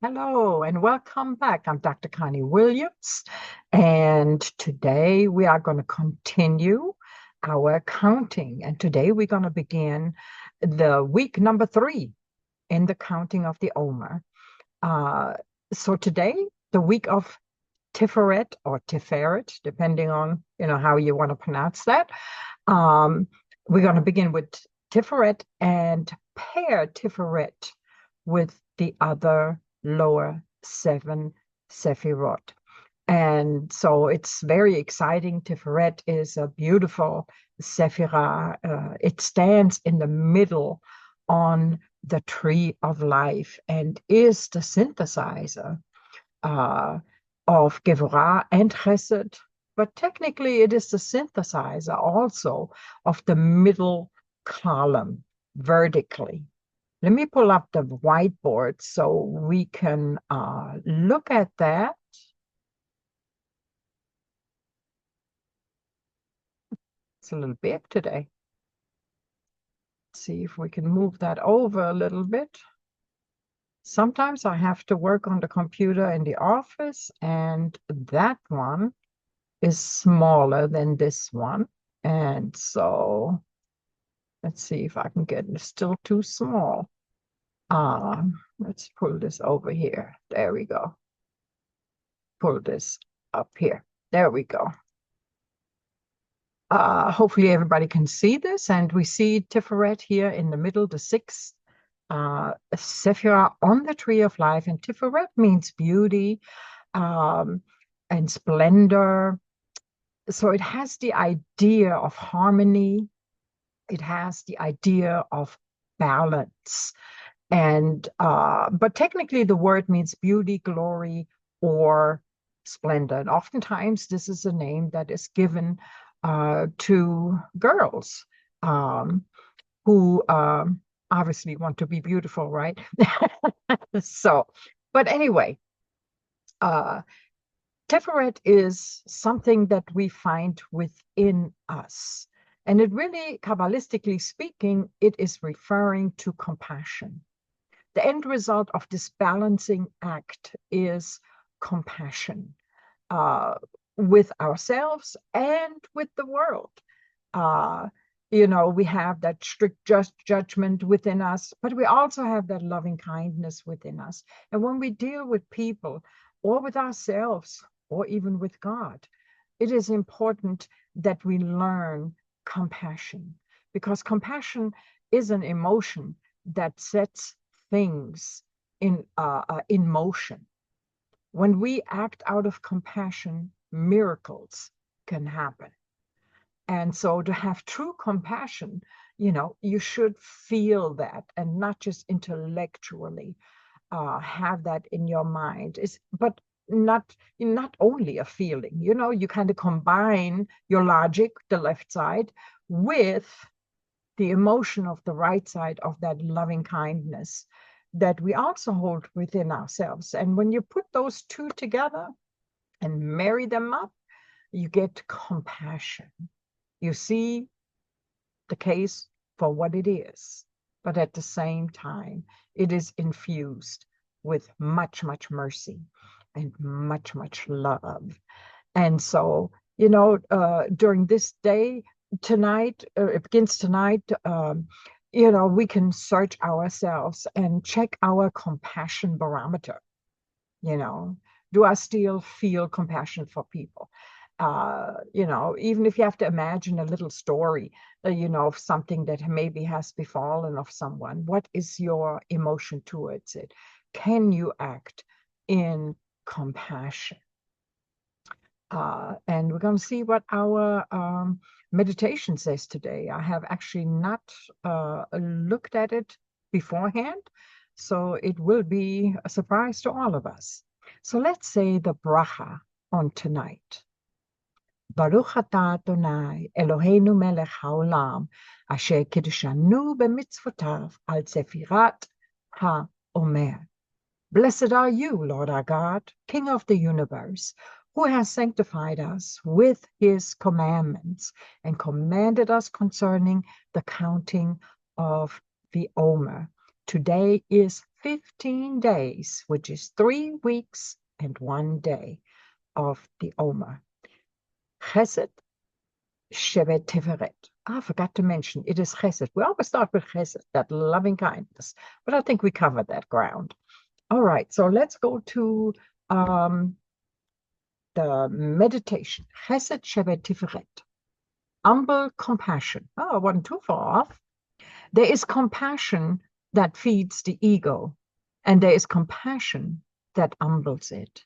Hello and welcome back. I'm Dr. Connie Williams, and today we are going to continue our counting. And today we're going to begin the week number 3 in the counting of the Omer. So today, the week of Tiferet or Tiferet, depending on how you want to pronounce that. We're going to begin with Tiferet and pair Tiferet with the other lower 7 Sephirot. And so it's very exciting. Tiferet is a beautiful Sephirah. It stands in the middle on the tree of life and is the synthesizer of Gevorah and Chesed. But technically, it is the synthesizer also of the middle column vertically. Let me pull up the whiteboard so we can look at that. It's a little big today. Let's see if we can move that over a little bit. Sometimes I have to work on the computer in the office, and that one is smaller than this one. And so let's see if I can get it. It's still too small. Let's pull this over here. There we go. Pull this up here. There we go. Hopefully everybody can see this, and we see Tiferet here in the middle, the 6th Sephirah on the tree of life. And Tiferet means beauty and splendor. So it has the idea of harmony. It has the idea of balance. And but technically the word means beauty, glory, or splendor. And oftentimes this is a name that is given to girls who obviously want to be beautiful, right? So, but anyway, Tiferet is something that we find within us. And it really, Kabbalistically speaking, it is referring to compassion. The end result of this balancing act is compassion with ourselves and with the world. We have that strict judgment within us, but we also have that loving kindness within us. And when we deal with people or with ourselves or even with God, it is important that we learn compassion, because compassion is an emotion that sets things in motion. When we act out of compassion, miracles can happen. And so to have true compassion, you should feel that and not just intellectually have that in your mind. But not only a feeling, you kind of combine your logic, the left side, with the emotion of the right side of that loving kindness that we also hold within ourselves. And when you put those two together and marry them up, you get compassion. You see the case for what it is, but at the same time, it is infused with much, much mercy and much, much love. And so, during this day, tonight, it begins tonight, we can search ourselves and check our compassion barometer. Do I still feel compassion for people? Even if you have to imagine a little story, of something that maybe has befallen of someone, what is your emotion towards it? Can you act in compassion? And we're going to see what our meditation says today. I have actually not looked at it beforehand, so it will be a surprise to all of us. So let's say the bracha on tonight. Baruch atah Adonai, Eloheinu melech haolam, asher kiddushanu b'mitzvotav al sefirat ha-omer. Blessed are you, Lord our God, King of the universe, who has sanctified us with his commandments and commanded us concerning the counting of the Omer. Today is 15 days, which is 3 weeks and 1 day of the Omer. Chesed, Shevet, Tiferet. I forgot to mention, it is Chesed. We always start with Chesed, that loving kindness, but I think we covered that ground. All right, so let's go to the meditation. Chesed, Shevet, Tiferet. Humble compassion. Oh, I wasn't too far off. There is compassion that feeds the ego, and there is compassion that humbles it.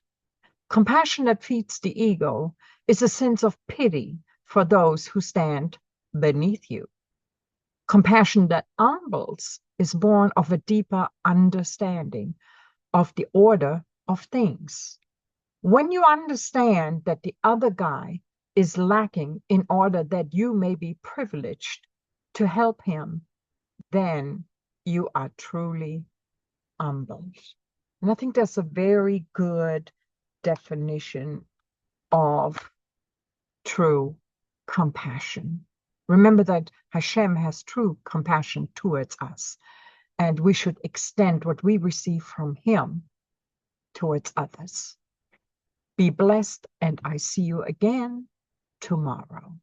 Compassion that feeds the ego is a sense of pity for those who stand beneath you. Compassion that humbles is born of a deeper understanding of the order of things. When you understand that the other guy is lacking in order that you may be privileged to help him, then you are truly humbled. And I think that's a very good definition of true compassion. Remember that Hashem has true compassion towards us, and we should extend what we receive from Him towards others. Be blessed, and I see you again tomorrow.